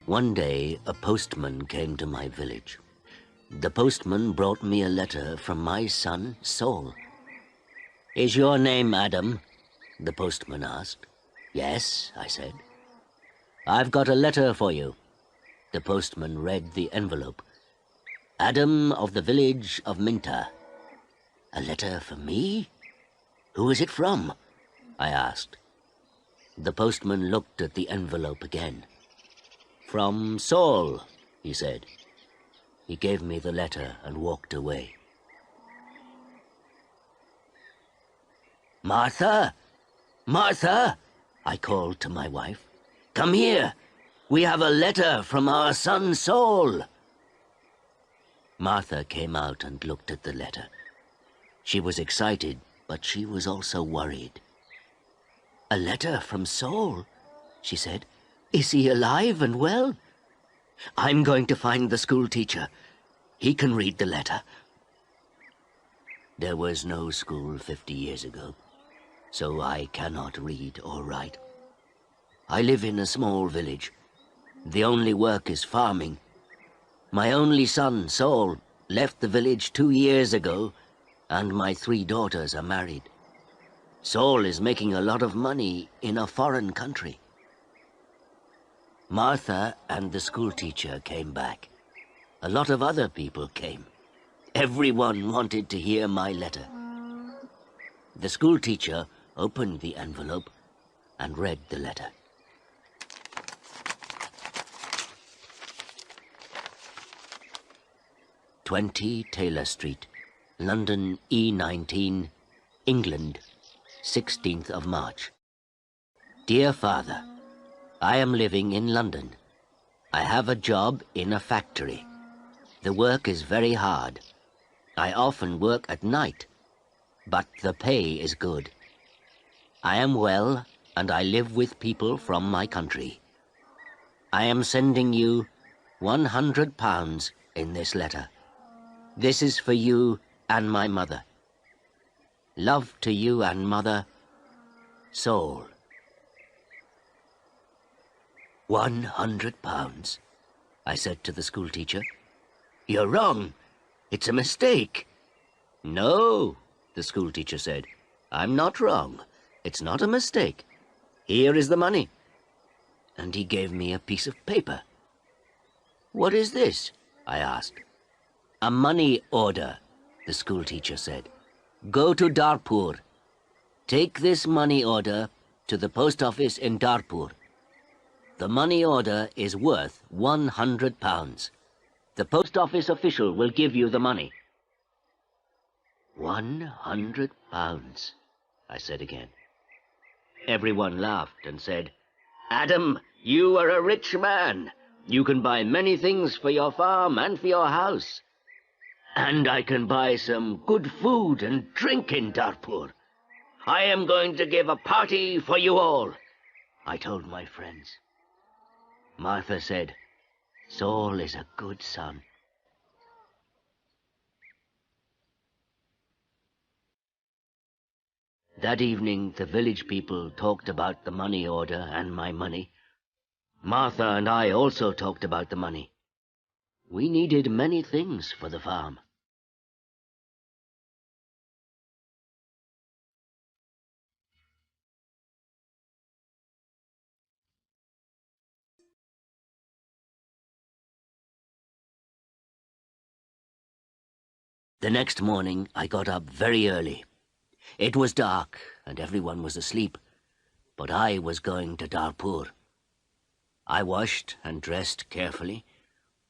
One day, a postman came to my village. The postman brought me a letter from my son, Saul. "Is your name Adam?" the postman asked. "Yes," I said. "I've got a letter for you." The postman read the envelope. "Adam of the village of Minta." "A letter for me? Who is it from?" I asked. The postman looked at the envelope again. "From Saul," he said. He gave me the letter and walked away. "Martha! Martha!" I called to my wife. "Come here! We have a letter from our son Saul." Martha came out and looked at the letter. She was excited, but she was also worried. "A letter from Saul?" she said. "Is he alive and well? I'm going to find the school teacher. He can read the letter." There was no school 50 years ago, so I cannot read or write. I live in a small village. The only work is farming. My only son, Saul, left the village 2 years ago, and my 3 daughters are married. Saul is making a lot of money in a foreign country. Martha and the schoolteacher came back. A lot of other people came. Everyone wanted to hear my letter. The schoolteacher opened the envelope and read the letter. "20 Taylor Street, London E19, England, 16th of March. Dear Father, I am living in London. I have a job in a factory. The work is very hard. I often work at night, but the pay is good. I am well, and I live with people from my country. I am sending you £100 in this letter. This is for you and my mother. Love to you and mother, Saul." £100, I said to the schoolteacher. "You're wrong. It's a mistake." "No," the schoolteacher said. "I'm not wrong. It's not a mistake. Here is the money." And he gave me a piece of paper. "What is this?" I asked. "A money order," the schoolteacher said. "Go to Darpur. Take this money order to the post office in Darpur. The money order is worth £100. The post office official will give you the money." £100, I said again. Everyone laughed and said, "Adam, you are a rich man. You can buy many things for your farm and for your house. And I can buy some good food and drink in Darpur. I am going to give a party for you all," I told my friends. Martha said, "Saul is a good son." That evening, the village people talked about the money order and my money. Martha and I also talked about the money. We needed many things for the farm. The next morning, I got up very early. It was dark and everyone was asleep, but I was going to Darpur. I washed and dressed carefully.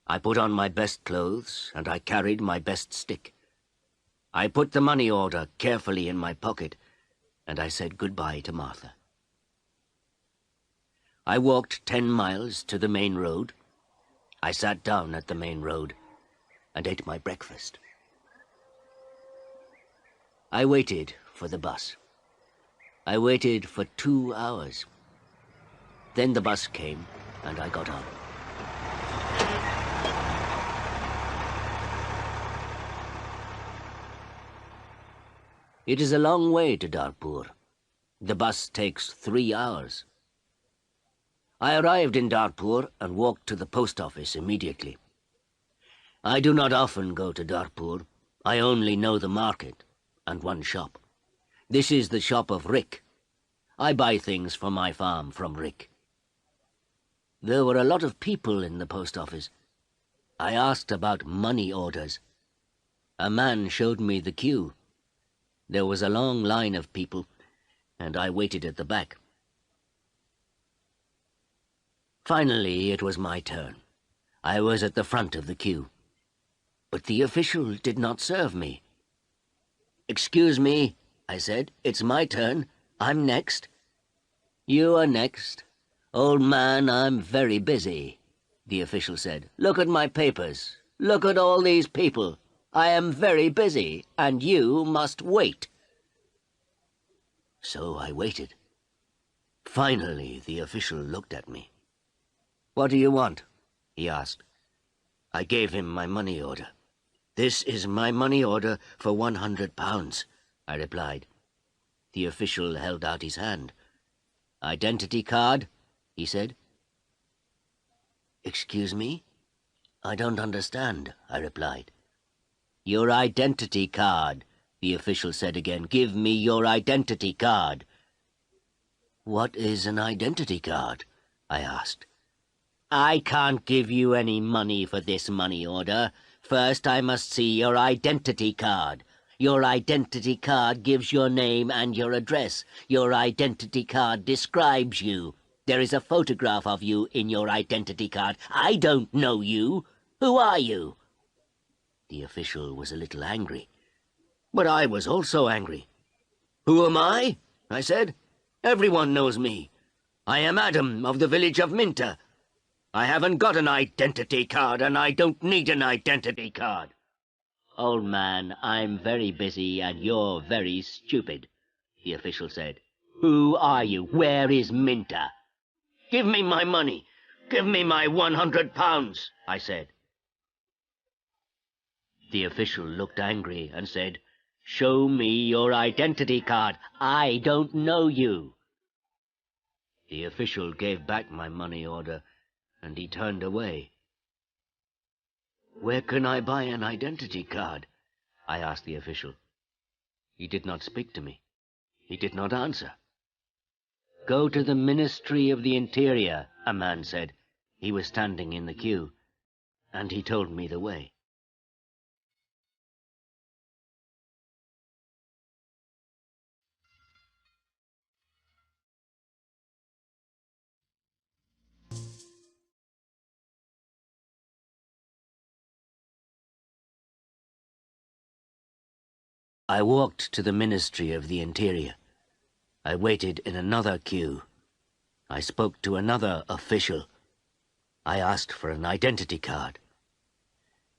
I put on my best clothes and I carried my best stick. I put the money order carefully in my pocket and I said goodbye to Martha. I walked 10 miles to the main road. I sat down at the main road and ate my breakfast. I waited for the bus. I waited for 2 hours. Then the bus came and I got on. It is a long way to Darpur. The bus takes 3 hours. I arrived in Darpur and walked to the post office immediately. I do not often go to Darpur. I only know the market and one shop. This is the shop of Rick. I buy things for my farm from Rick. There were a lot of people in the post office. I asked about money orders. A man showed me the queue. There was a long line of people, and I waited at the back. Finally, it was my turn. I was at the front of the queue. But the official did not serve me. "Excuse me," I said. "It's my turn. I'm next." "You are next. Old man, I'm very busy," the official said. "Look at my papers. Look at all these people. I am very busy, and you must wait." So I waited. Finally, the official looked at me. "What do you want?" he asked. I gave him my money order. "This is my money order for £100, I replied. The official held out his hand. "Identity card?" he said. "Excuse me? I don't understand," I replied. "Your identity card," the official said again. "Give me your identity card." "What is an identity card?" I asked. "I can't give you any money for this money order. First, I must see your identity card. Your identity card gives your name and your address. Your identity card describes you. There is a photograph of you in your identity card. I don't know you. Who are you?" The official was a little angry. But I was also angry. "Who am I?" I said. "Everyone knows me. I am Adam of the village of Minter. I haven't got an identity card, and I don't need an identity card." "Old man, I'm very busy, and you're very stupid," the official said. "Who are you? Where is Minter?" "Give me my money. Give me my £100, I said. The official looked angry and said, "Show me your identity card. I don't know you." The official gave back my money order, and he turned away. "Where can I buy an identity card?" I asked the official. He did not speak to me. He did not answer. "Go to the Ministry of the Interior," a man said. He was standing in the queue, and he told me the way. I walked to the Ministry of the Interior. I waited in another queue. I spoke to another official. I asked for an identity card.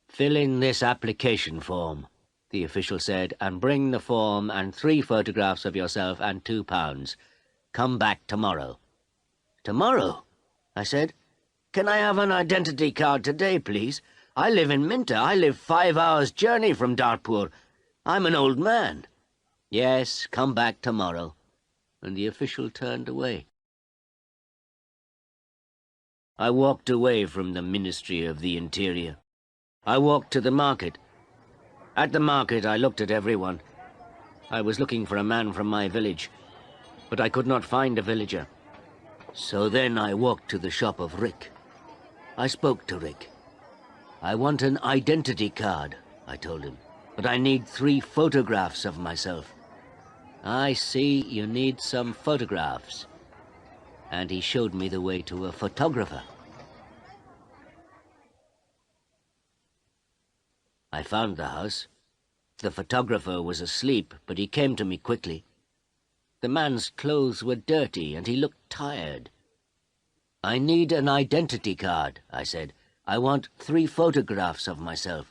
"Fill in this application form," the official said, "and bring the form and 3 photographs of yourself and £2. Come back tomorrow." "Tomorrow?" I said. "Can I have an identity card today, please? I live in Minter. I live 5 hours' journey from Darpur. I'm an old man." "Yes, come back tomorrow." And the official turned away. I walked away from the Ministry of the Interior. I walked to the market. At the market, I looked at everyone. I was looking for a man from my village, but I could not find a villager. So then I walked to the shop of Rick. I spoke to Rick. "I want an identity card," I told him, "but I need 3 photographs of myself." "I see you need some photographs." And he showed me the way to a photographer. I found the house. The photographer was asleep, but he came to me quickly. The man's clothes were dirty, and he looked tired. "I need an identity card," I said. "I want 3 photographs of myself."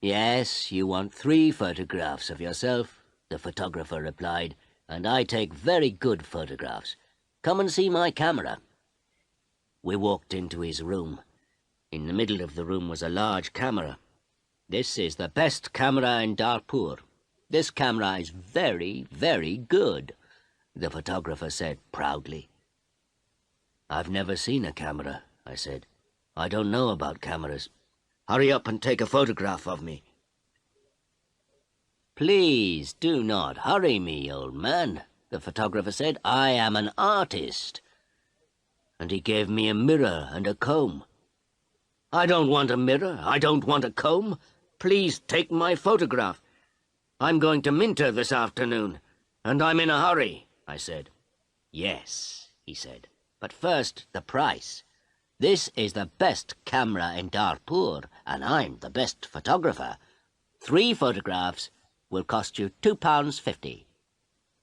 "Yes, you want 3 photographs of yourself," the photographer replied, "and I take very good photographs. Come and see my camera." We walked into his room. In the middle of the room was a large camera. "This is the best camera in Darpur. This camera is very, very good," the photographer said proudly. I've never seen a camera, I said. I don't know about cameras. Hurry up and take a photograph of me. Please do not hurry me, old man, the photographer said. I am an artist. And he gave me a mirror and a comb. I don't want a mirror. I don't want a comb. Please take my photograph. I'm going to Minter this afternoon, and I'm in a hurry, I said. Yes, he said, but first the price. This is the best camera in Darpur, and I'm the best photographer. 3 photographs will cost you £2.50.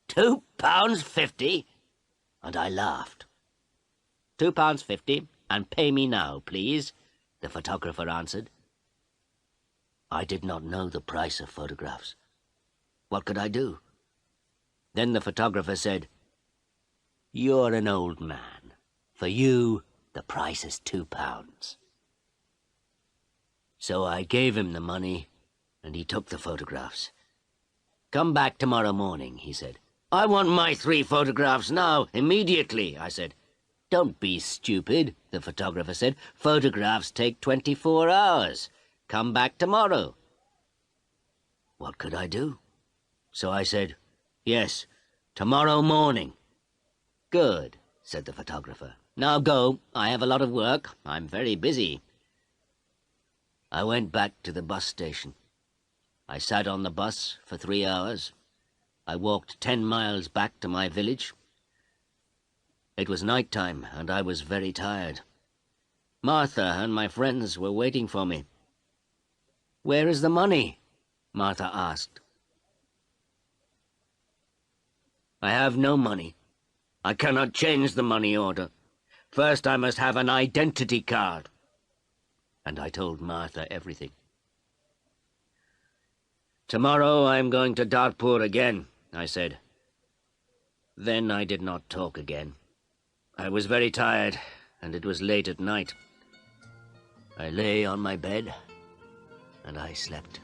£2.50? And I laughed. £2.50, and pay me now, please, the photographer answered. I did not know the price of photographs. What could I do? Then the photographer said, You're an old man. For you, the price is £2. So I gave him the money, and he took the photographs. Come back tomorrow morning, he said. I want my 3 photographs now, immediately, I said. Don't be stupid, the photographer said. Photographs take 24 hours. Come back tomorrow. What could I do? So I said, Yes, tomorrow morning. Good, said the photographer. Now go. I have a lot of work. I'm very busy. I went back to the bus station. I sat on the bus for 3 hours. I walked 10 miles back to my village. It was night time, and I was very tired. Martha and my friends were waiting for me. Where is the money? Martha asked. I have no money. I cannot change the money order. First I must have an identity card. And I told Martha everything. Tomorrow I'm going to Darpur again, I said. Then I did not talk again. I was very tired, and it was late at night. I lay on my bed, and I slept.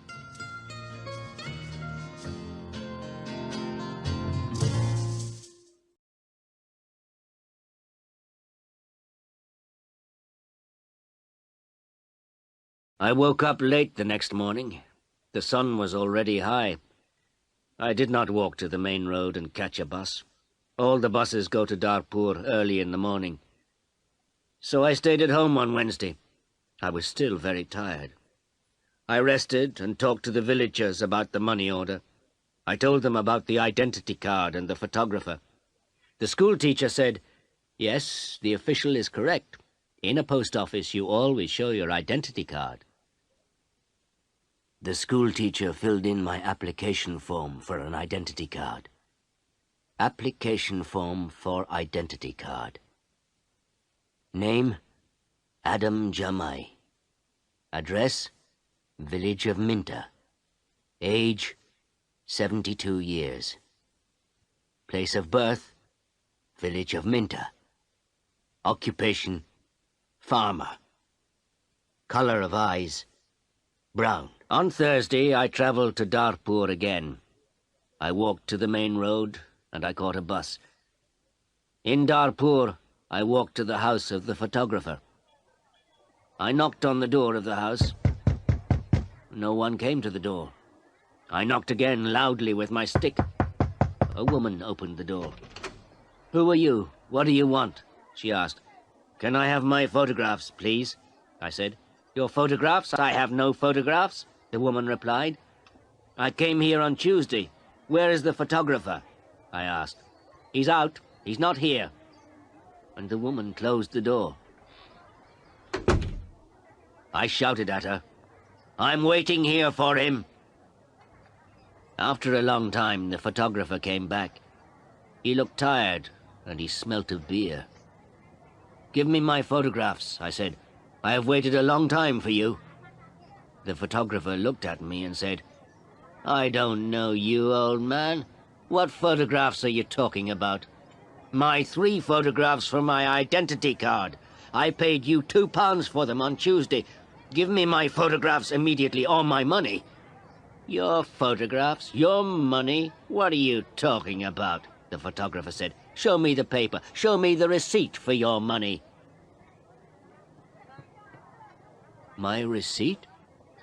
I woke up late the next morning. The sun was already high. I did not walk to the main road and catch a bus. All the buses go to Darpur early in the morning. So I stayed at home on Wednesday. I was still very tired. I rested and talked to the villagers about the money order. I told them about the identity card and the photographer. The school teacher said, Yes, the official is correct. In a post office, you always show your identity card. The school teacher filled in my application form for an identity card. Application form for identity card. Name, Adam Jamai. Address, village of Minter. Age, 72 years. Place of birth, village of Minter. Occupation, farmer. Color of eyes, brown. On Thursday, I travelled to Darpur again. I walked to the main road, and I caught a bus. In Darpur, I walked to the house of the photographer. I knocked on the door of the house. No one came to the door. I knocked again loudly with my stick. A woman opened the door. Who are you? What do you want? She asked. Can I have my photographs, please? I said. Your photographs? I have no photographs, the woman replied. I came here on Tuesday. Where is the photographer? I asked. He's out. He's not here. And the woman closed the door. I shouted at her. I'm waiting here for him. After a long time, the photographer came back. He looked tired, and he smelt of beer. Give me my photographs, I said. I have waited a long time for you. The photographer looked at me and said, I don't know you, old man. What photographs are you talking about? My 3 photographs for my identity card. I paid you £2 for them on Tuesday. Give me my photographs immediately, or my money. Your photographs? Your money? What are you talking about? The photographer said. Show me the paper. Show me the receipt for your money." "My receipt?"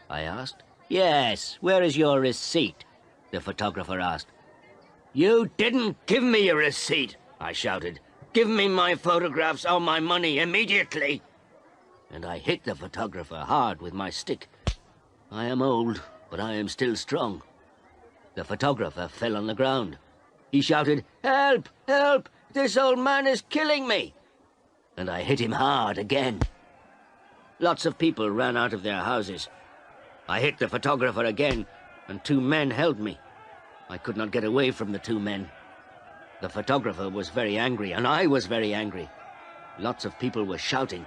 I asked. "Yes, where is your receipt?" the photographer asked. "You didn't give me a receipt," I shouted. "Give me my photographs or my money immediately." And I hit the photographer hard with my stick. I am old, but I am still strong. The photographer fell on the ground. He shouted, "Help! Help! This old man is killing me!" And I hit him hard again. Lots of people ran out of their houses. I hit the photographer again, and 2 men held me. I could not get away from the 2 men. The photographer was very angry, and I was very angry. Lots of people were shouting.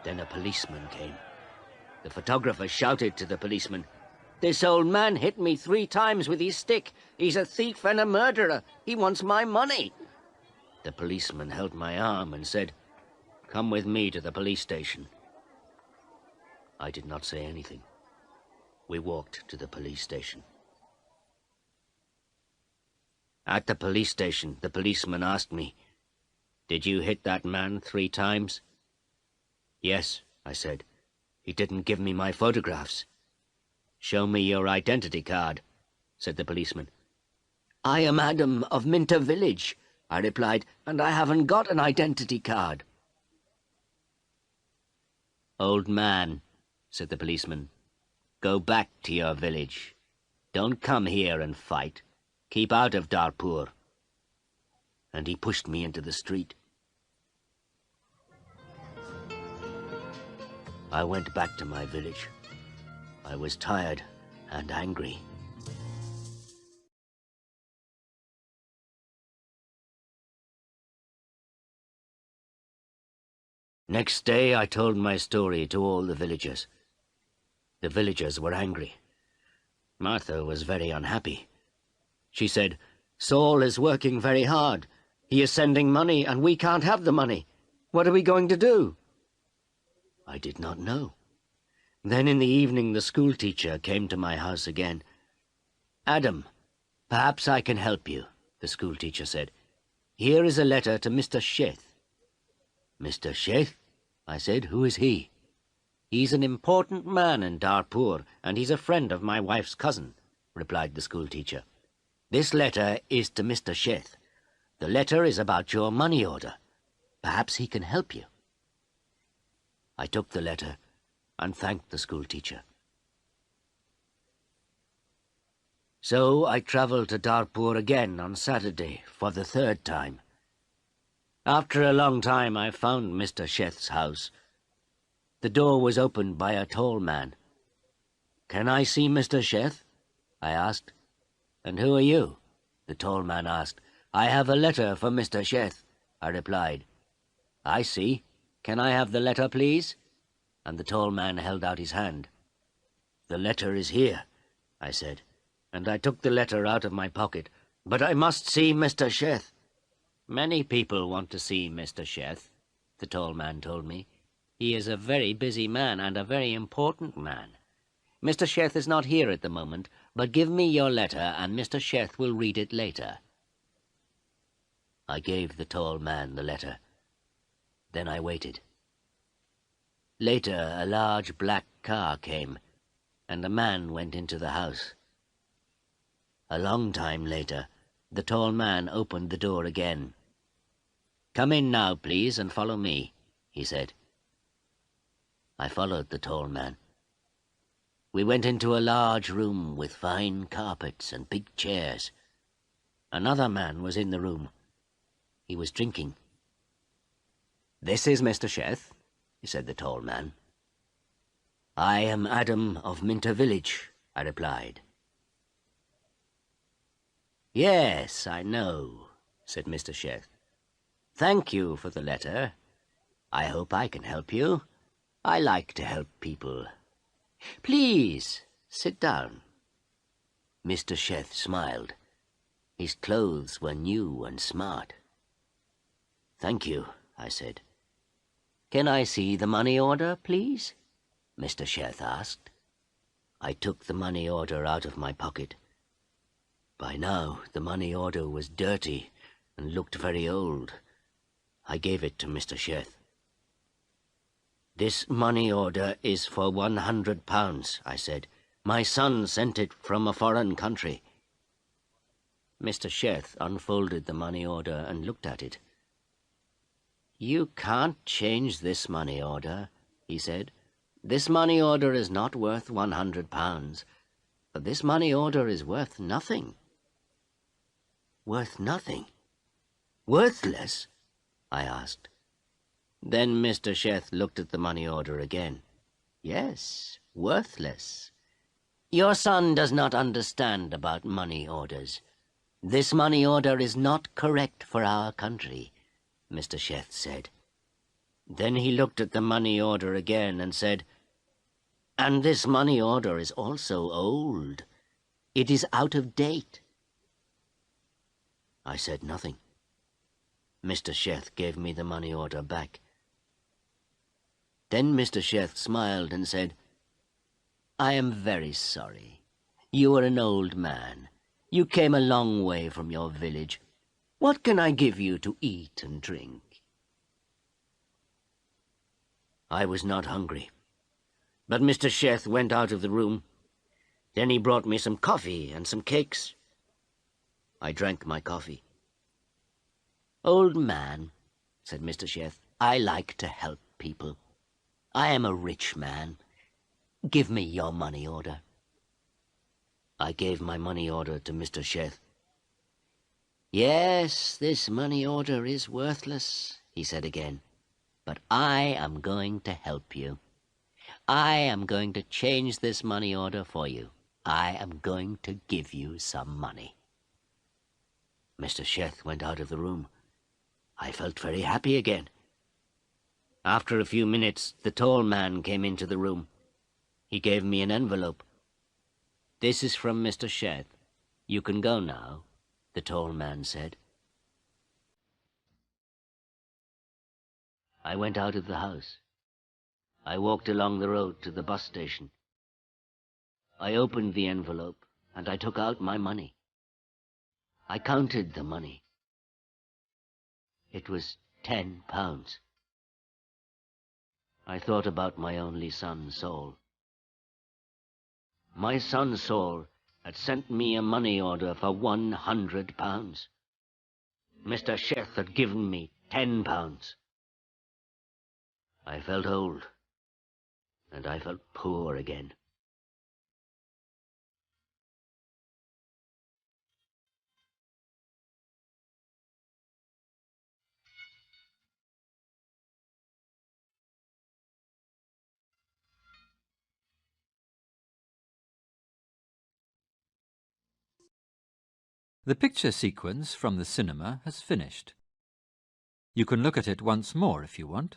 Then a policeman came. The photographer shouted to the policeman, "This old man hit me 3 times with his stick. He's a thief and a murderer. He wants my money." The policeman held my arm and said, "Come with me to the police station." I did not say anything. We walked to the police station. At the police station, the policeman asked me, "Did you hit that man 3 times?" "Yes," I said. "He didn't give me my photographs." "Show me your identity card," said the policeman. "I am Adam of Minter Village," I replied, "and I haven't got an identity card." "Old man," said the policeman, "go back to your village. Don't come here and fight. Keep out of Darpur." And he pushed me into the street. I went back to my village. I was tired and angry. Next day I told my story to all the villagers. The villagers were angry. Martha was very unhappy. She said, "Saul is working very hard. He is sending money and we can't have the money. What are we going to do?" I did not know. Then in the evening the school teacher came to my house again. "Adam, perhaps I can help you," the school teacher said. "Here is a letter to Mr. Sheth." "Mr. Sheth?" I said. "Who is he?" "He's an important man in Darpur, and he's a friend of my wife's cousin," replied the school teacher. "This letter is to Mr. Sheth. The letter is about your money order. Perhaps he can help you." I took the letter and thanked the school teacher. So I travelled to Darpur again on Saturday for the 3rd time. After a long time I found Mr. Sheth's house. The door was opened by a tall man. "Can I see Mr. Sheth?" I asked. "And who are you?" the tall man asked. "I have a letter for Mr. Sheth," I replied. "I see. Can I have the letter, please?" And the tall man held out his hand. "The letter is here," I said, and I took the letter out of my pocket. "But I must see Mr. Sheth." "Many people want to see Mr. Sheth," the tall man told me. "He is a very busy man and a very important man. Mr. Sheth is not here at the moment, but give me your letter and Mr. Sheth will read it later." I gave the tall man the letter. Then I waited. Later, a large black car came, and a man went into the house. A long time later, the tall man opened the door again. "Come in now, please, and follow me," he said. I followed the tall man. We went into a large room with fine carpets and big chairs. Another man was in the room. He was drinking. "This is Mr. Sheth," said the tall man. "I am Adam of Minter Village," I replied. "Yes, I know," said Mr. Sheth. "Thank you for the letter. I hope I can help you. I like to help people. Please, sit down." Mr. Sheth smiled. His clothes were new and smart. "Thank you," I said. "Can I see the money order, please?" Mr. Sheth asked. I took the money order out of my pocket. By now, the money order was dirty and looked very old. I gave it to Mr. Sheth. "This money order is for £100, I said. "My son sent it from a foreign country." Mr. Sheth unfolded the money order and looked at it. "You can't change this money order," he said. "This money order is not worth £100, but this money order is worth nothing." "Worth nothing? Worthless?" I asked. Then Mr. Sheth looked at the money order again. "Yes, worthless. Your son does not understand about money orders. This money order is not correct for our country," Mr. Sheth said. Then he looked at the money order again and said, "And this money order is also old. It is out of date." I said nothing. Mr. Sheth gave me the money order back. Then Mr. Sheth smiled and said, "I am very sorry. You are an old man. You came a long way from your village. What can I give you to eat and drink?" I was not hungry, but Mr. Sheth went out of the room. Then he brought me some coffee and some cakes. I drank my coffee. "Old man," said Mr. Sheth, "I like to help people. I am a rich man. Give me your money order." I gave my money order to Mr. Sheth. "Yes, this money order is worthless," he said again, "but I am going to help you. I am going to change this money order for you. I am going to give you some money." Mr. Sheth went out of the room. I felt very happy again. After a few minutes, the tall man came into the room. He gave me an envelope. "This is from Mr. Sheth. You can go now," the tall man said. I went out of the house. I walked along the road to the bus station. I opened the envelope and I took out my money. I counted the money. It was £10. I thought about my only son, Saul. My son Saul had sent me a money order for £100. Mr. Sheth had given me £10. I felt old, and I felt poor again. The picture sequence from the cinema has finished. You can look at it once more if you want.